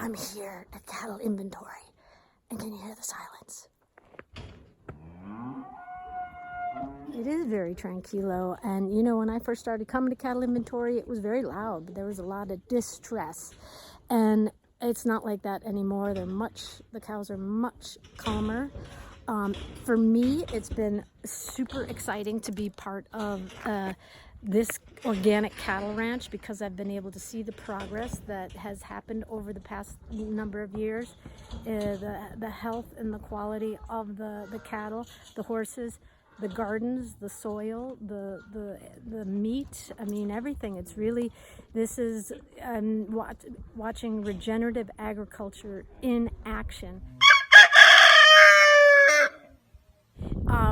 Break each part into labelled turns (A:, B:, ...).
A: I'm here at cattle inventory. And can you hear the silence? It is very tranquilo. And you know, when I first started coming to cattle inventory, it was very loud. There was a lot of distress. And it's not like that anymore. The cows are much calmer. For me, it's been super exciting to be part of this organic cattle ranch, because I've been able to see the progress that has happened over the past number of years. The health and the quality of the cattle, the horses, the gardens, the soil, the meat, I mean everything. It's really, I'm watching regenerative agriculture in action.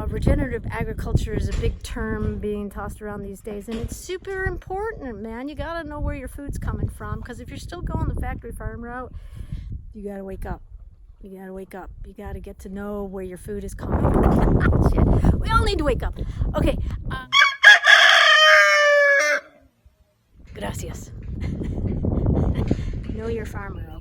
A: Regenerative agriculture is a big term being tossed around these days, and it's super important, man. You gotta know where your food's coming from, because if you're still going the factory farm route, you gotta wake up. You gotta wake up. You gotta get to know where your food is coming from. Shit. We all need to wake up. Okay. Gracias. Know your farmer.